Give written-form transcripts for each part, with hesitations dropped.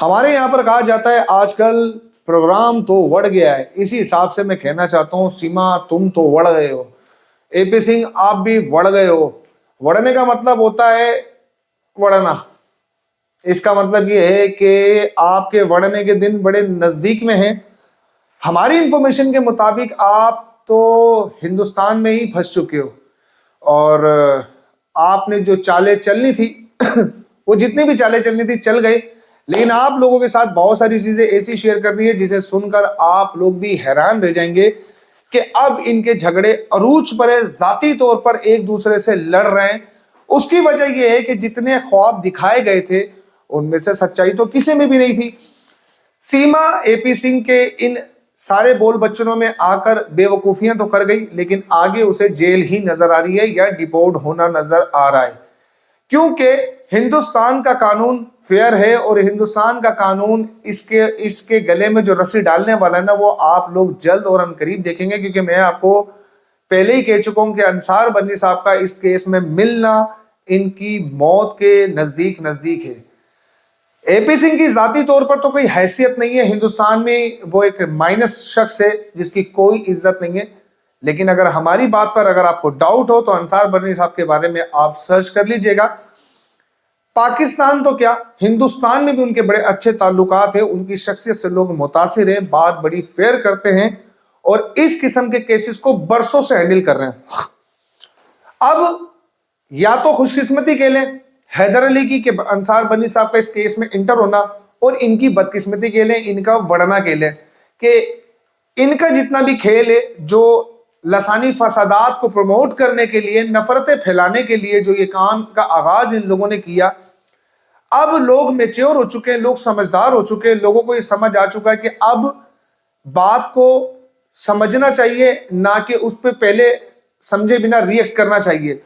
हमारे यहाँ पर कहा जाता है आजकल प्रोग्राम तो बढ़ गया है। इसी हिसाब से मैं कहना चाहता हूँ सीमा तुम तो बढ़ गए हो, एपी सिंह आप भी बढ़ गए हो। बढ़ने का मतलब होता है बढ़ना। इसका मतलब ये है कि आपके बढ़ने के दिन बड़े नजदीक में हैं। हमारी इंफॉर्मेशन के मुताबिक आप तो हिंदुस्तान में ही फंस चुके हो और आपने जो चालें चलनी थी वो जितनी भी चालें चलनी थी चल गई। लेकिन आप लोगों के साथ बहुत सारी चीजें ऐसी शेयर कर रही है जिसे सुनकर आप लोग भी हैरान रह जाएंगे कि अब इनके झगड़े अरूज पर है, जाती तौर पर एक दूसरे से लड़ रहे हैं। उसकी वजह यह है कि जितने ख्वाब दिखाए गए थे उनमें से सच्चाई तो किसी में भी नहीं थी। सीमा एपी सिंह के इन सारे बोल बच्चनों में आकर बेवकूफियां तो कर गई, लेकिन आगे उसे जेल ही नजर आ रही है या डिपोर्ट होना नजर आ रहा है, क्योंकि हिंदुस्तान का कानून फेयर है और हिंदुस्तान का कानून इसके इसके गले में जो रस्सी डालने वाला है ना, वो आप लोग जल्द और अनकरीब देखेंगे। क्योंकि मैं आपको पहले ही कह चुका हूं कि अंसार बन्नी साहब का इस केस में मिलना इनकी मौत के नजदीक नजदीक है। एपी सिंह की जाती तौर पर तो कोई हैसियत नहीं है हिंदुस्तान में, वो एक माइनस शख्स है जिसकी कोई इज्जत नहीं है। लेकिन अगर हमारी बात पर अगर आपको डाउट हो तो अंसार बर्नी साहब के बारे में आप सर्च कर लीजिएगा। पाकिस्तान तो क्या, हिंदुस्तान में भी उनके बड़े अच्छे ताल्लुकात है, उनकी शख्सियत से लोग मुतासिर हैं, बात बड़ी फेयर करते हैं और इस किस्म के केसेस को बरसों से हैंडल कर रहे हैं। अब या तो खुशकिस्मती के लें हैदर अली की कि अंसार बनी साहब का इस केस में इंटर होना, और इनकी बदकिस्मती के लें, इनका वड़ना के लें कि इनका जितना भी खेल है जो लसानी फसादात को प्रमोट करने के लिए, नफरतें फैलाने के लिए जो ये काम का आगाज इन लोगों ने किया, अब लोग मेच्योर हो चुके हैं, लोग समझदार हो चुके हैं, लोगों को ये समझ आ चुका है कि अब बात को समझना चाहिए, ना कि उस पर पहले समझे बिना रिएक्ट करना चाहिए।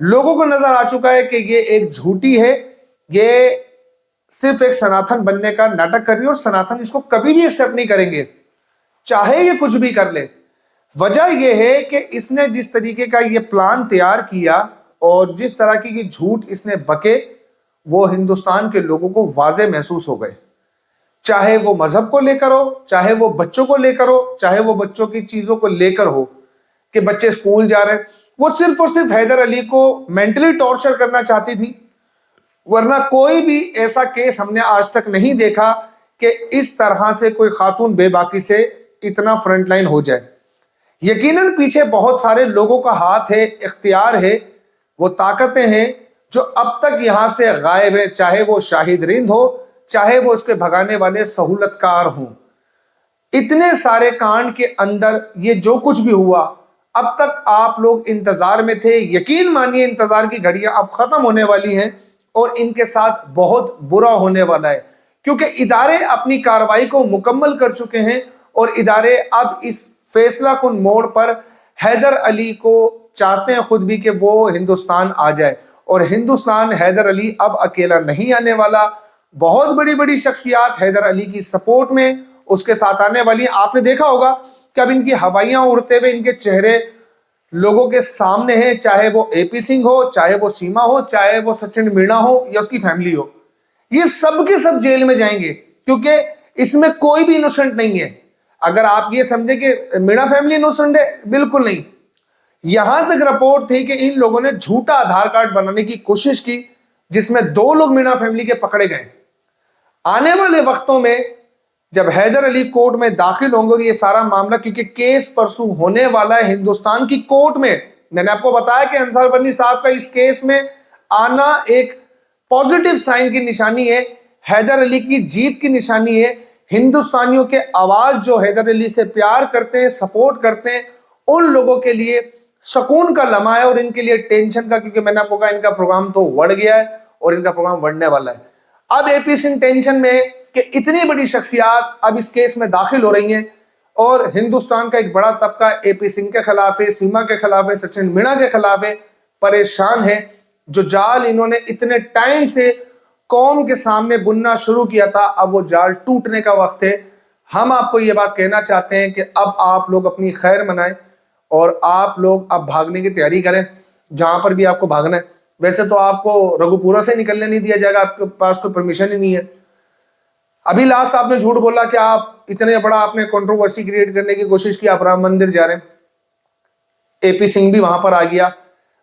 लोगों को नजर आ चुका है कि ये एक झूठी है, ये सिर्फ एक सनातन बनने का नाटक कर रही है और सनातन इसको कभी भी एक्सेप्ट नहीं करेंगे, चाहे ये कुछ भी कर ले। वजह यह है कि इसने जिस तरीके का ये प्लान तैयार किया और जिस तरह की झूठ इसने बके, वो हिंदुस्तान के लोगों को वाजे महसूस हो गए। चाहे वो मजहब को लेकर हो, चाहे वो बच्चों को लेकर हो, चाहे वो बच्चों की चीजों को लेकर हो कि बच्चे स्कूल जा रहे हैं, वो सिर्फ और सिर्फ हैदर अली को मेंटली टॉर्चर करना चाहती थी। वरना कोई भी ऐसा केस हमने आज तक नहीं देखा कि इस तरह से कोई खातून बेबाकी से इतना फ्रंटलाइन हो जाए। यकीनन पीछे बहुत सारे लोगों का हाथ है, इख्तियार है, वो ताकतें हैं जो अब तक यहां से गायब है, चाहे वो शाहिद रिंद हो, चाहे वो उसके भगाने वाले सहूलतकार हों। इतने सारे कांड के अंदर ये जो कुछ भी हुआ, अब तक आप लोग इंतजार में थे। यकीन मानिए इंतजार की घड़ियां अब खत्म होने वाली हैं और इनके साथ बहुत बुरा होने वाला है, क्योंकि इदारे अपनी कार्रवाई को मुकम्मल कर चुके हैं और इदारे अब इस फैसला कुन मोड़ पर हैदर अली को चाहते हैं खुद भी कि वो हिंदुस्तान आ जाए। और हिंदुस्तान हैदर अली अब अकेला नहीं आने वाला, बहुत बड़ी बड़ी शख्सियात हैदर अली की सपोर्ट में उसके साथ आने वाली है। आपने देखा होगा कि अब इनकी हवाइयां उड़ते हुए इनके चेहरे लोगों के सामने हैं, चाहे वो एपी सिंह हो, चाहे वो सीमा हो, चाहे वो सचिन मीणा हो या उसकी फैमिली हो, ये सब के सब जेल में जाएंगे, क्योंकि इसमें कोई भी इनोसेंट नहीं है। अगर आप ये समझे कि मीणा फैमिली इनोसेंट है, बिल्कुल नहीं। यहां तक रिपोर्ट थी कि इन लोगों ने झूठा आधार कार्ड बनाने की कोशिश की जिसमें 2 लोग मीणा फैमिली के पकड़े गए। आने वाले वक्तों में जब हैदर अली कोर्ट में दाखिल होंगे और ये सारा मामला, क्योंकि केस परसों होने वाला है हिंदुस्तान की कोर्ट में, मैंने आपको बताया कि अंसार बर्नी साहब का इस केस में आना एक पॉजिटिव साइन की निशानी है, हैदर अली की जीत की निशानी है। हिंदुस्तानियों के आवाज जो हैदर अली से प्यार करते हैं, सपोर्ट करते हैं, उन लोगों के लिए सुकून का लम्हा है और इनके लिए टेंशन का, क्योंकि मैंने आपको कहा इनका प्रोग्राम तो बढ़ गया है और इनका प्रोग्राम बढ़ने वाला है। अब एपी सिंह टेंशन में है कि इतनी बड़ी शख्सियात अब इस केस में दाखिल हो रही हैं और हिंदुस्तान का एक बड़ा तबका एपी सिंह के खिलाफ है, सीमा के खिलाफ है, सचिन मीणा के खिलाफ है, परेशान है। जो जाल इन्होंने इतने टाइम से कौम के सामने बुनना शुरू किया था, अब वो जाल टूटने का वक्त है। हम आपको ये बात कहना चाहते हैं कि अब आप लोग अपनी खैर मनाएं और आप लोग अब भागने की तैयारी करें जहां पर भी आपको भागना है। वैसे तो आपको रघुपुरा से निकलने नहीं दिया जाएगा, आपके पास कोई परमिशन ही नहीं है। अभी लास्ट आपने झूठ बोला कि आप इतने बड़ा आपने कंट्रोवर्सी क्रिएट करने की कोशिश की, आप राम मंदिर जा रहे हैं, एपी सिंह भी वहां पर आ गया।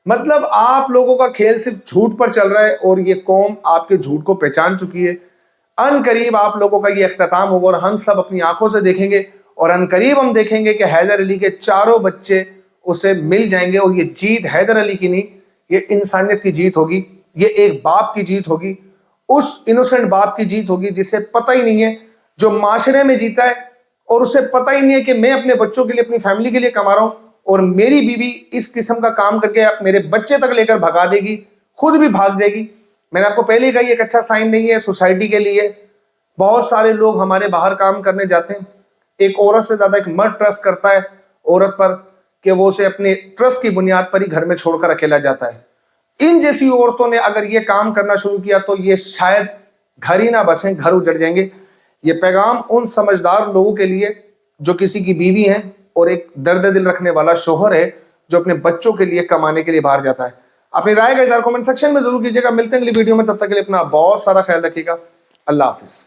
मतलब आप लोगों का खेल सिर्फ झूठ पर चल रहा है और ये कौम आपके झूठ को पहचान चुकी है। अनकरीब आप लोगों का ये इख्तिताम होगा और हम सब अपनी आंखों से देखेंगे, और अनकरीब हम देखेंगे कि हैदर अली के चारों बच्चे उसे मिल जाएंगे। और ये जीत हैदर अली की नहीं, ये इंसानियत की जीत होगी, ये एक बाप की जीत होगी, उस इनोसेंट बाप की जीत होगी जिसे पता ही नहीं है, जो माशरे में जीता है और उसे पता ही नहीं है कि मैं अपने बच्चों के लिए, अपनी फैमिली के लिए कमा रहा हूं, और मेरी बीवी इस किस्म का काम करके मेरे बच्चे तक लेकर भगा देगी, खुद भी भाग जाएगी। मैंने आपको पहले ही कहा, एक अच्छा साइन नहीं है सोसाइटी के लिए। बहुत सारे लोग हमारे बाहर काम करने जाते हैं, एक औरत से ज्यादा एक मर्द ट्रस्ट करता है औरत पर कि वो उसे अपने ट्रस्ट की बुनियाद पर ही घर में छोड़कर अकेला जाता है। इन जैसी औरतों ने अगर ये काम करना शुरू किया तो ये शायद घर ही ना बसें, घर उजड़ जाएंगे। ये पैगाम उन समझदार लोगों के लिए जो किसी की बीवी हैं और एक दर्द दिल रखने वाला शोहर है जो अपने बच्चों के लिए कमाने के लिए बाहर जाता है। अपनी राय का इज़हार कमेंट सेक्शन में जरूर कीजिएगा। मिलते हैं अगली वीडियो में, तब तक के लिए अपना बहुत सारा ख्याल रखिएगा। अल्लाह हाफिज।